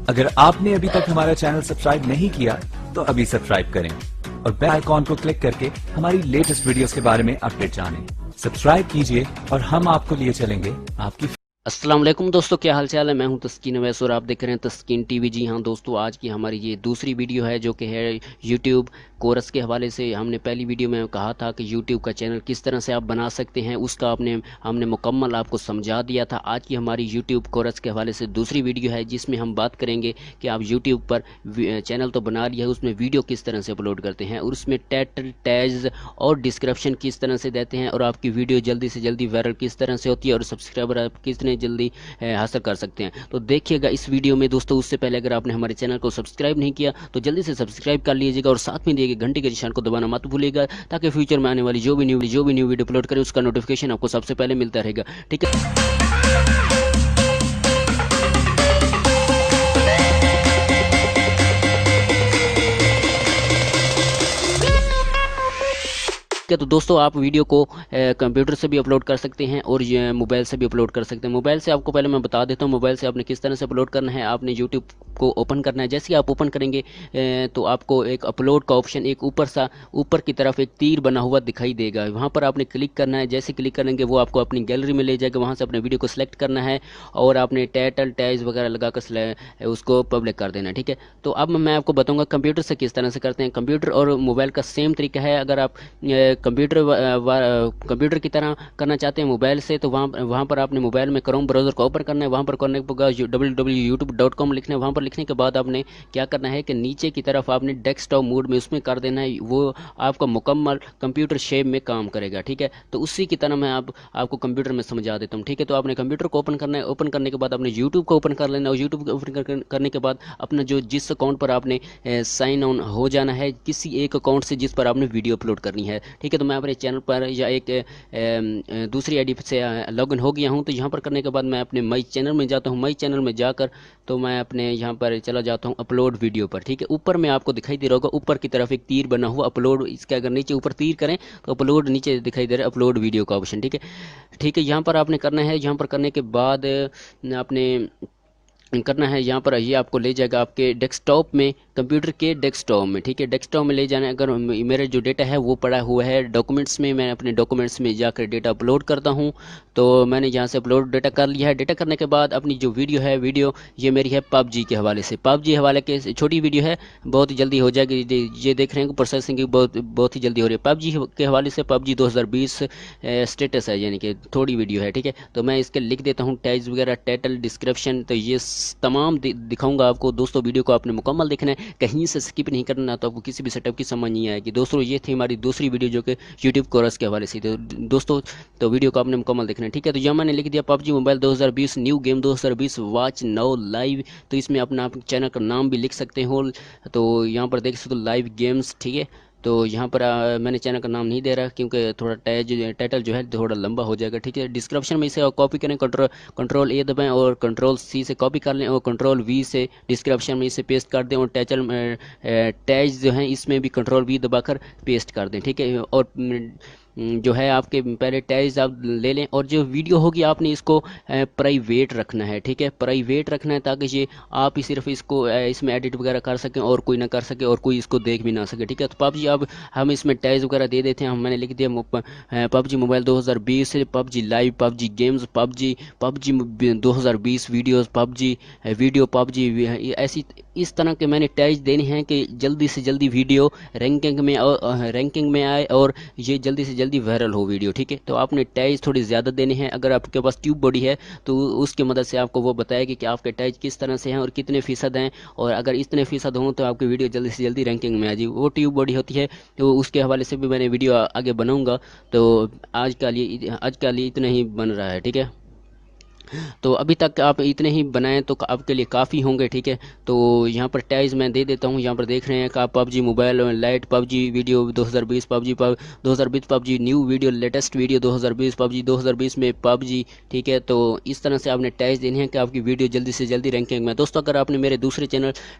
अगर आपने अभी तक हमारा चैनल सब्सक्राइब नहीं किया तो अभी सब्सक्राइब करें और बेल आइकॉन को क्लिक करके हमारी लेटेस्ट वीडियोस के बारे में अपडेट जानें। सब्सक्राइब कीजिए और हम आपको लिए चलेंगे आपकी। अस्सलाम वालेकुम दोस्तों, क्या हाल चाल है। मैं हूं तस्कीन अवैस और आप देख रहे हैं तस्कीन टीवी। जी हाँ दोस्तों, आज की हमारी ये दूसरी वीडियो है जो कि है यूट्यूब कोरस के हवाले से। हमने पहली वीडियो में कहा था कि यूट्यूब का चैनल किस तरह से आप बना सकते हैं, उसका हमने मुकम्मल आपको समझा दिया था। आज की हमारी यूट्यूब कोरस के हवाले से दूसरी वीडियो है जिसमें हम बात करेंगे कि आप यूट्यूब पर चैनल तो बना लिया है, उसमें वीडियो किस तरह से अपलोड करते हैं और उसमें टाइटल, टैग्स और डिस्क्रिप्शन किस तरह से देते हैं और आपकी वीडियो जल्दी से जल्दी वायरल किस तरह से होती है और सब्सक्राइबर आप कितने जल्दी हासिल कर सकते हैं। तो देखिएगा इस वीडियो में दोस्तों। उससे पहले अगर आपने हमारे चैनल को सब्सक्राइब नहीं किया तो जल्दी से सब्सक्राइब कर लीजिएगा और साथ में दिए गए घंटे के निशान को दबाना मत भूलिएगा, ताकि फ्यूचर में आने वाली जो भी न्यू वीडियो अपलोड करें उसका नोटिफिकेशन आपको सबसे पहले मिलता रहेगा। ठीक है। तो दोस्तों आप वीडियो को कंप्यूटर से भी अपलोड कर सकते हैं और मोबाइल से भी अपलोड कर सकते हैं। मोबाइल से आपको पहले मैं बता देता हूँ मोबाइल से आपने किस तरह से अपलोड करना है। आपने यूट्यूब को ओपन करना है। जैसे ही आप ओपन करेंगे तो आपको एक अपलोड का ऑप्शन, एक ऊपर की तरफ एक तीर बना हुआ दिखाई देगा, वहाँ पर आपने क्लिक करना है। जैसे क्लिक करेंगे वो आपको अपनी गैलरी में ले जाएगा, वहाँ से अपने वीडियो को सिलेक्ट करना है और आपने टाइटल, टैग्स वगैरह लगा कर उसको पब्लिक कर देना। ठीक है। तो अब मैं आपको बताऊँगा कंप्यूटर से किस तरह से करते हैं। कंप्यूटर और मोबाइल का सेम तरीका है। अगर आप कंप्यूटर की तरह करना चाहते हैं मोबाइल से तो वहाँ पर आपने मोबाइल में क्रोम ब्राउज़र को ओपन करना है। वहाँ पर करने के बाद www.youtube.com लिखना है। वहाँ पर लिखने के बाद आपने क्या करना है कि नीचे की तरफ आपने डेस्कटॉप मोड में उसमें कर देना है। वो आपका मुकम्मल कंप्यूटर शेप में काम करेगा। ठीक है। तो उसी की तरह मैं आपको कंप्यूटर में समझा देता हूँ। ठीक है। तो आपने कंप्यूटर को ओपन करना है। ओपन करने के बाद आपने यूट्यूब को ओपन कर लेना और यूट्यूब को ओपन करने के बाद अपना जिस अकाउंट पर आपने साइन ऑन हो जाना है, किसी एक अकाउंट से जिस पर आपने वीडियो अपलोड करनी है। ठीक है। तो मैं अपने चैनल पर या एक दूसरी आईडी से लॉगिन हो गया हूं। तो यहां पर करने के बाद मैं अपने माई चैनल में जाता हूं। माई चैनल में जाकर तो मैं अपने यहां पर चला जाता हूं अपलोड वीडियो पर। ठीक है। ऊपर में आपको दिखाई दे रहा होगा, ऊपर की तरफ एक तीर बना हुआ अपलोड, इसके अगर नीचे ऊपर तीर करें तो अपलोड, नीचे दिखाई दे रहा है अपलोड वीडियो का ऑप्शन। ठीक है। ठीक है। यहाँ पर आपने करना है। यहाँ पर करने के बाद आपने करना है, यहाँ पर ये आपको ले जाएगा आपके डेस्कटॉप में, कंप्यूटर के डेस्कटॉप में। ठीक है। डेस्कटॉप में ले जाना है। अगर मेरा जो डेटा है वो पड़ा हुआ है डॉक्यूमेंट्स में, मैं अपने डॉक्यूमेंट्स में जाकर डेटा अपलोड करता हूँ। तो मैंने यहाँ से अपलोड डेटा कर लिया है। डेटा करने के बाद अपनी जो वीडियो है, वीडियो ये मेरी है पबजी के हवाले से। पबजी हवाले के छोटी वीडियो है, बहुत ही जल्दी हो जाएगी। ये देख रहे हैं प्रोसेसिंग की बहुत ही जल्दी हो रही है। पबजी के हवाले से पबजी 2020 स्टेटस है, यानी कि थोड़ी वीडियो है। ठीक है। तो मैं इसके लिख देता हूँ टैग्स वगैरह, टाइटल, डिस्क्रिप्शन। तो ये तमाम दिखाऊंगा आपको दोस्तों। वीडियो को आपने मुकम्मल देखना है, कहीं से स्किप नहीं करना, तो आपको किसी भी सेटअप की समझ नहीं आएगी। दोस्तों ये थी हमारी दूसरी वीडियो जो कि यूट्यूब कोरस के हवाले से। तो दोस्तों तो वीडियो को आपने मुकम्मल देखना है। ठीक है। तो यहाँ मैंने लिख दिया PUBG mobile 2020 new game 2020 watch now live. तो इसमें अपना चैनल का नाम भी लिख सकते हो। तो यहाँ पर देख सकते हो लाइव गेम्स। ठीक है। तो यहाँ पर मैंने चैनल का नाम नहीं दे रहा क्योंकि थोड़ा टाइटल जो है थोड़ा लंबा हो जाएगा। ठीक है। डिस्क्रिप्शन में इसे कॉपी करें, कंट्रोल ए दबाएं और कंट्रोल सी से कॉपी कर लें और कंट्रोल वी से डिस्क्रिप्शन में इसे पेस्ट कर दें और टैग जो है इसमें भी कंट्रोल वी दबाकर पेस्ट कर दें। ठीक है। और जो है आपके पहले टैग्स आप ले लें और जो वीडियो होगी आपने इसको प्राइवेट रखना है। ठीक है। प्राइवेट रखना है ताकि ये आप ही सिर्फ इसको इसमें एडिट वगैरह कर सकें और कोई ना कर सके और कोई इसको देख भी ना सके। ठीक है। तो पबजी अब हम इसमें टैग्स वगैरह दे देते हैं। मैंने लिख दिया PUBG mobile 2020, PUBG live, PUBG games, PUBG 2020 videos, PUBG video, PUBG ऐसी इस तरह के मैंने टैग्स देने हैं कि जल्दी से जल्दी वीडियो रैंकिंग में आए और ये जल्दी से जल्दी वायरल हो वीडियो। ठीक है। तो आपने टैग्स थोड़ी ज़्यादा देने हैं। अगर आपके पास ट्यूब बॉडी है तो उसकी मदद से आपको वो बताएगी कि आपके टैग किस तरह से हैं और कितने फीसद हैं, और अगर इतने फीसद हों तो आपकी वीडियो जल्दी से जल्दी रैंकिंग में आ जाए। वो ट्यूब बॉडी होती है, तो उसके हवाले से भी मैंने वीडियो आगे बनाऊँगा। तो आज के लिए इतना ही बन रहा है। ठीक है। तो अभी तक आप इतने ही बनाएं तो आपके लिए काफ़ी होंगे। ठीक है। तो यहाँ पर टैग्स मैं दे देता हूँ। यहाँ पर देख रहे हैं कि आप PUBG mobile light, PUBG video 2020, PUBG 2020, PUBG new video, latest video 2020, PUBG 2020 में पबजी। ठीक है। तो इस तरह से आपने टैग्स देने हैं कि आपकी वीडियो जल्दी से जल्दी रैंकिंग में। दोस्तों अगर आपने मेरे दूसरे चैनल